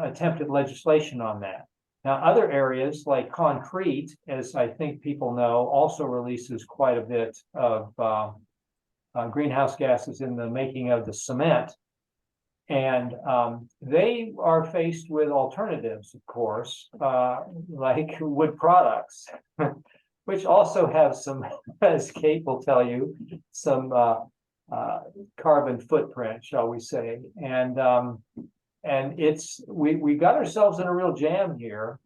attempted legislation on that. Now, other areas like concrete, as I think people know, also releases quite a bit of greenhouse gases in the making of the cement. And they are faced with alternatives, of course, like wood products, which also have some, as Kate will tell you, some carbon footprint, shall we say. And we got ourselves in a real jam here,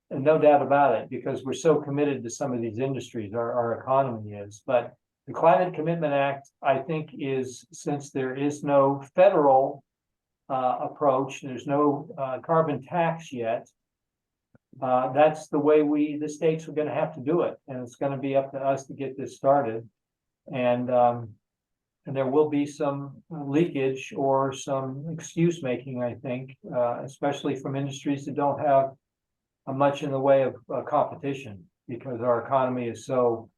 and no doubt about it, because we're so committed to some of these industries, our economy is. But the Climate Commitment Act, I think, since there is no federal approach, there's no carbon tax yet, that's the way the states are going to have to do it, and it's going to be up to us to get this started. And there will be some leakage or some excuse making, I think, especially from industries that don't have much in the way of competition, because our economy is so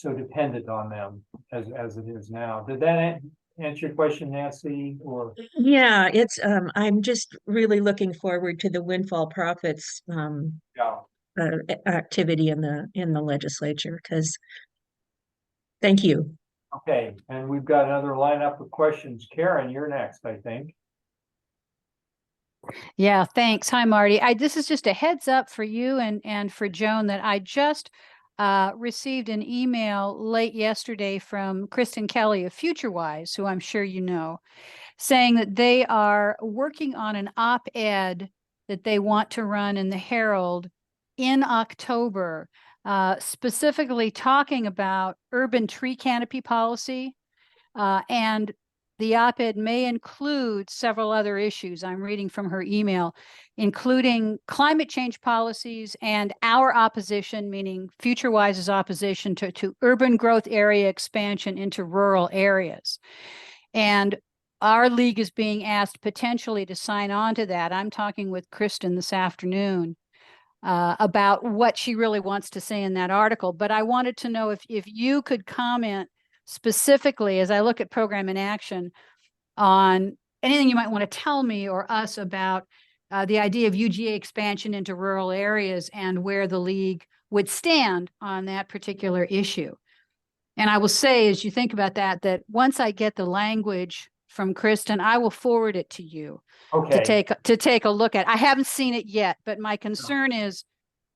dependent on them as it is now. Did that answer your question, Nancy? Or Yeah, it's I'm just really looking forward to the windfall profits yeah. Activity in the legislature, because thank you. Okay, and we've got another lineup of questions. Karen, you're next, I think. Yeah, thanks. Hi, Marty. This is just a heads up for you and for Joan that I just received an email late yesterday from Kristen Kelly of FutureWise, who I'm sure you know, saying that they are working on an op-ed that they want to run in the Herald in October, specifically talking about urban tree canopy policy, and the op-ed may include several other issues. I'm reading from her email, including climate change policies and our opposition, meaning FutureWise's opposition to urban growth area expansion into rural areas. And our league is being asked potentially to sign on to that. I'm talking with Kristen this afternoon about what she really wants to say in that article. But I wanted to know if you could comment specifically, as I look at program in action, on anything you might want to tell me or us about the idea of UGA expansion into rural areas and where the league would stand on that particular issue. And I will say, as you think about that, that once I get the language from Kristen, I will forward it to you Okay. to take a look at. I haven't seen it yet, but my concern is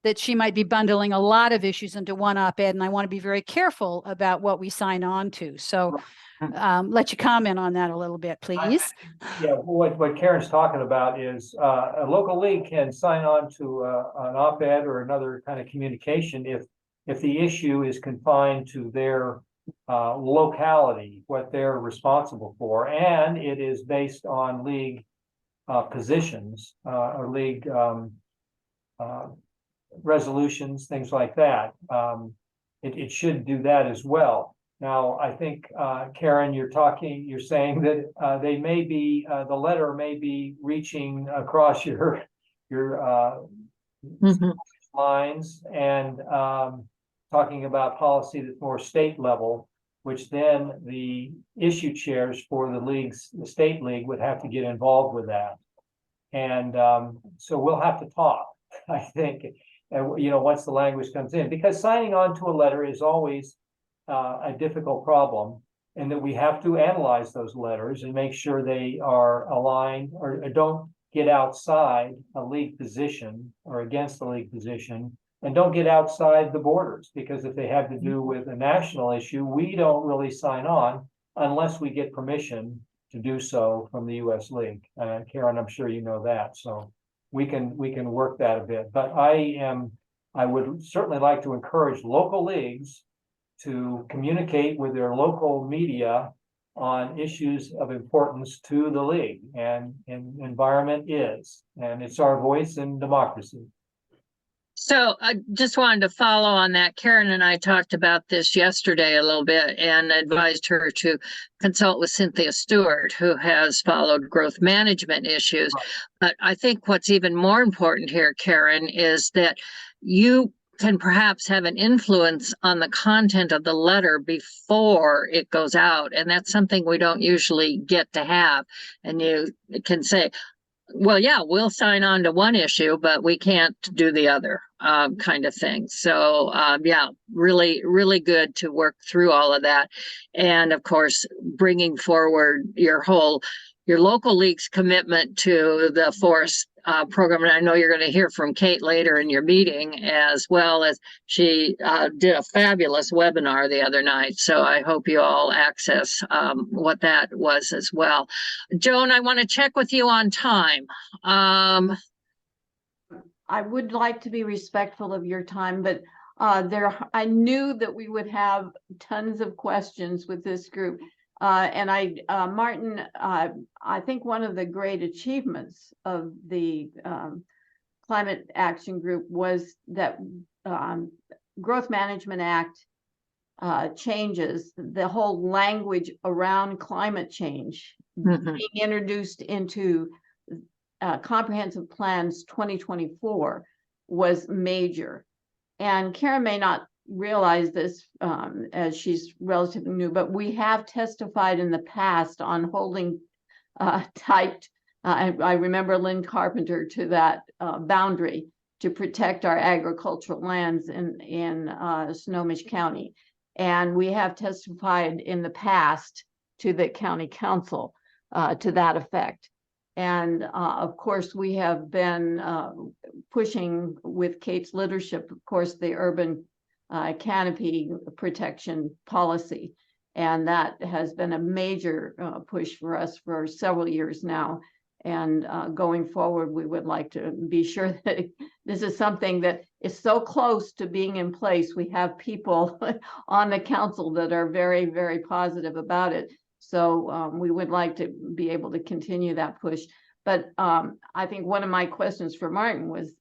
that she might be bundling a lot of issues into one op-ed, and I want to be very careful about what we sign on to. So let you comment on that a little bit, please. Yeah, what Karen's talking about is a local league can sign on to an op-ed or another kind of communication if the issue is confined to their locality, what they're responsible for, and it is based on league positions or league resolutions, things like that. It should do that as well. Now, I think, Karen, you're saying that they may be, the letter may be reaching across your lines and talking about policy that's more state level, which then the issue chairs for the state league would have to get involved with that. And so we'll have to talk, I think, once the language comes in, because signing on to a letter is always a difficult problem, and that we have to analyze those letters and make sure they are aligned or don't get outside a league position or against the league position, and don't get outside the borders, because if they have to do with a national issue, we don't really sign on unless we get permission to do so from the U.S. League. Karen, I'm sure you know that, so we can work that a bit. But I would certainly like to encourage local leagues to communicate with their local media on issues of importance to the league, and environment is, and it's our voice in democracy. So I just wanted to follow on that. Karen and I talked about this yesterday a little bit and advised her to consult with Cynthia Stewart, who has followed growth management issues. But I think what's even more important here, Karen, is that you can perhaps have an influence on the content of the letter before it goes out. And that's something we don't usually get to have. And you can say, well, yeah, we'll sign on to one issue, but we can't do the other kind of thing. So, yeah, really, really good to work through all of that. And of course, bringing forward your local league's commitment to the forest program. And I know you're going to hear from Kate later in your meeting, as well as she did a fabulous webinar the other night. So I hope you all access what that was as well. Joan, I want to check with you on time. I would like to be respectful of your time, but I knew that we would have tons of questions with this group. Martin, I think one of the great achievements of the Climate Action Group was that Growth Management Act changes, the whole language around climate change being introduced into Comprehensive Plans 2024 was major. And Karen may not realize this as she's relatively new, but we have testified in the past on holding tight, I remember Lynn Carpenter, to that boundary to protect our agricultural lands in Snohomish County. And we have testified in the past to the county council to that effect. And of course, we have been pushing with Kate's leadership, of course, the urban canopy protection policy. And that has been a major push for us for several years now. And going forward, we would like to be sure that this is something that is so close to being in place. We have people on the council that are very, very positive about it. So we would like to be able to continue that push. But I think one of my questions for Martin was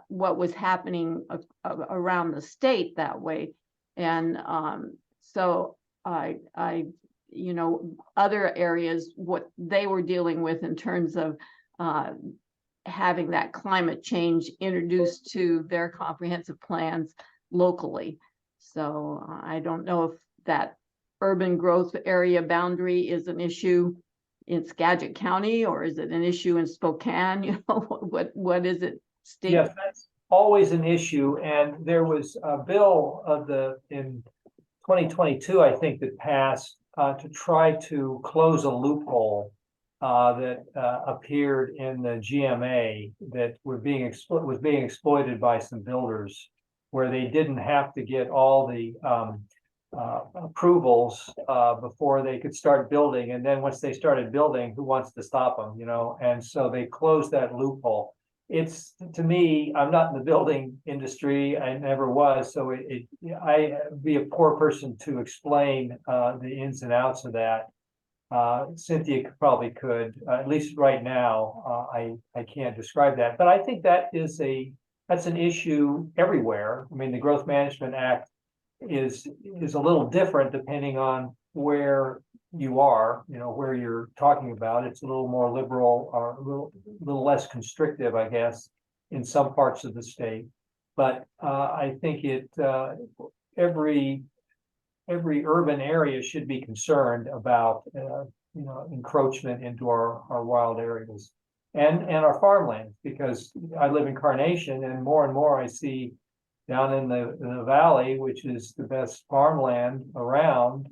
what was happening around the state that way. And so other areas, what they were dealing with in terms of having that climate change introduced to their comprehensive plans locally. So I don't know if that urban growth area boundary is an issue in Skagit County, or is it an issue in Spokane? What is it? State? Yes, always an issue, and there was a bill in 2022, I think, that passed to try to close a loophole that appeared in the GMA that was being exploited by some builders, where they didn't have to get all the approvals before they could start building, and then once they started building, who wants to stop them, you know? And so they closed that loophole. It's, to me, I'm not in the building industry, I never was, so I'd be a poor person to explain the ins and outs of that. Cynthia probably could, at least right now. I can't describe that, but I think that's an issue everywhere. I mean, the Growth Management Act is a little different depending on where you are, you know, where you're talking about. It's a little more liberal or a little less constrictive, I guess, in some parts of the state. But I think every urban area should be concerned about you know, encroachment into our wild areas and our farmlands, because I live in Carnation, and more I see down in the valley, which is the best farmland around,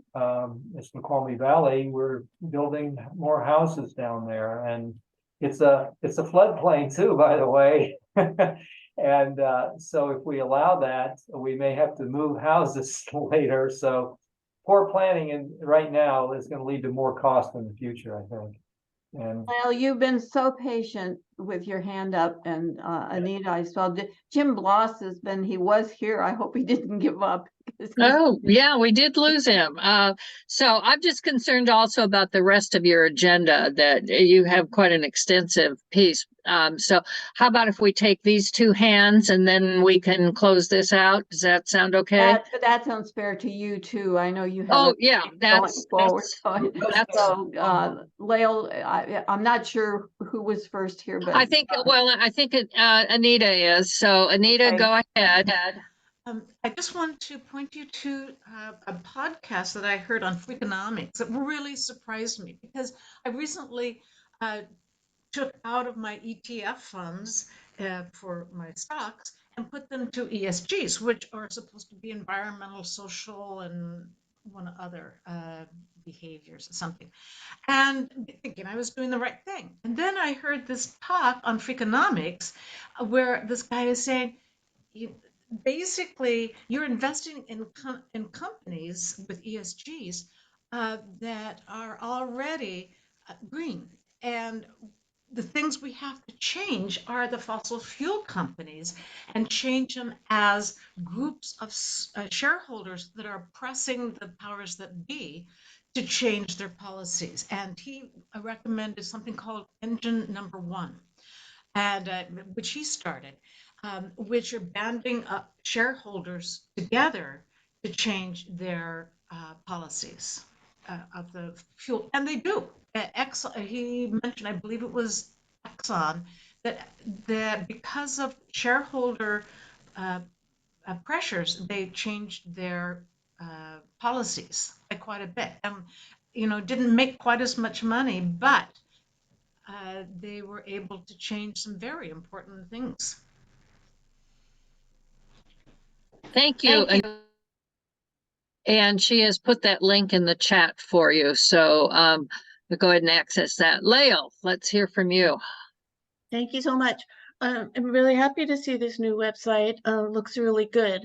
it's McCormick Valley. We're building more houses down there, and it's a floodplain too, by the way. And so if we allow that, we may have to move houses later. So poor planning right now is going to lead to more cost in the future, I think. And Well, you've been so patient with your hand up, and Anita, I saw Jim Bloss he was here. I hope he didn't give up. Oh, yeah, we did lose him. So I'm just concerned also about the rest of your agenda, that you have quite an extensive piece. So how about if we take these two hands and then we can close this out? Does that sound okay? That sounds fair to you too. I know you have. Oh, yeah, Going forward. Lael, I'm not sure who was first here, but I think Anita is. So Anita, Okay. go ahead. I just want to point you to a podcast that I heard on Freakonomics that really surprised me, because I recently took out of my ETF funds for my stocks and put them to ESGs, which are supposed to be environmental, social, and one other behaviors or something. And thinking I was doing the right thing. And then I heard this talk on Freakonomics where this guy is saying, basically, you're investing in companies with ESGs that are already green. And the things we have to change are the fossil fuel companies, and change them as groups of shareholders that are pressing the powers that be to change their policies. And he recommended something called Engine Number One, and which he started. Which are banding up shareholders together to change their policies of the fuel. And they do. He mentioned, I believe it was Exxon, that because of shareholder pressures, they changed their policies by quite a bit. And, you know, didn't make quite as much money, but they were able to change some very important things. Thank you. And she has put that link in the chat for you. So go ahead and access that. Lael, let's hear from you. Thank you so much. I'm really happy to see this new website. Looks really good.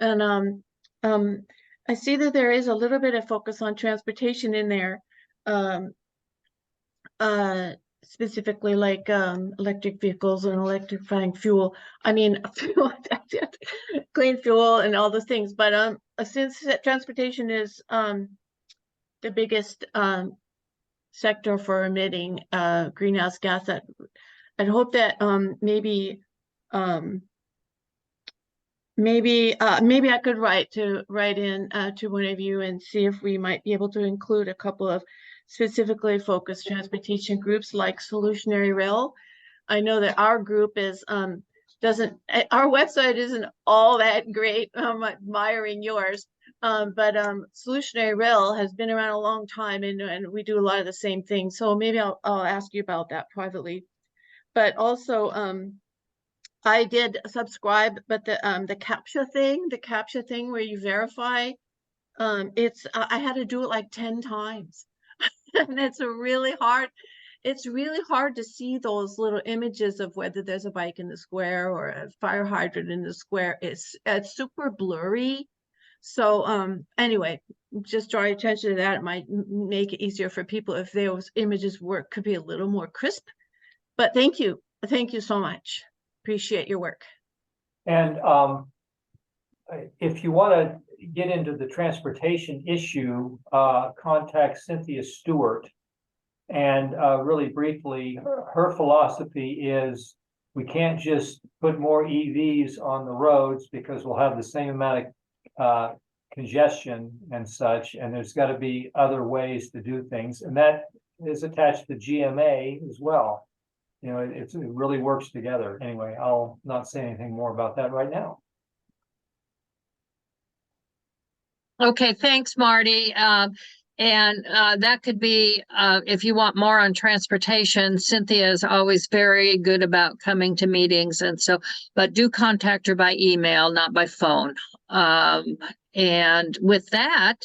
And I see that there is a little bit of focus on transportation in there. Specifically like electric vehicles and electrifying fuel. I mean, clean fuel and all those things. But since transportation is the biggest sector for emitting greenhouse gas, I'd hope that maybe I could write in to one of you and see if we might be able to include a couple of specifically focused transportation groups like Solutionary Rail. I know that our group is our website isn't all that great. I'm admiring yours, but Solutionary Rail has been around a long time, and we do a lot of the same things. So maybe I'll ask you about that privately. But also I did subscribe, but the CAPTCHA thing where you verify, I had to do it like 10 times. And it's really hard to see those little images of whether there's a bike in the square or a fire hydrant in the square. It's super blurry. So anyway, just draw your attention to that. It might make it easier for people if those images could be a little more crisp. But thank you so much. Appreciate your work. And if you want to get into the transportation issue, contact Cynthia Stewart. And really briefly, her philosophy is we can't just put more EVs on the roads because we'll have the same amount of congestion and such, and there's got to be other ways to do things, and that is attached to GMA as well. You know, it really works together. Anyway, I'll not say anything more about that right now. Okay, thanks, Marty. And that could be, if you want more on transportation, Cynthia is always very good about coming to meetings. And so, but do contact her by email, not by phone. And with that,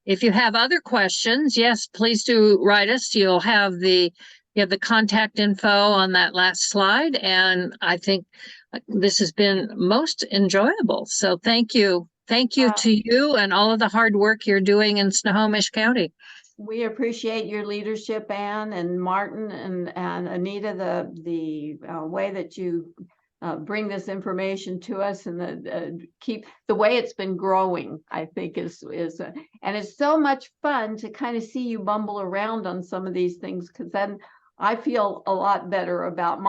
if you have other questions, yes, please do write us. You have the contact info on that last slide. And I think this has been most enjoyable. So thank you. Thank you to you and all of the hard work you're doing in Snohomish County. We appreciate your leadership, Anne and Martin and Anita, the way that you bring this information to us, and keep the way it's been growing, I think is and it's so much fun to kind of see you bumble around on some of these things, because then I feel a lot better about my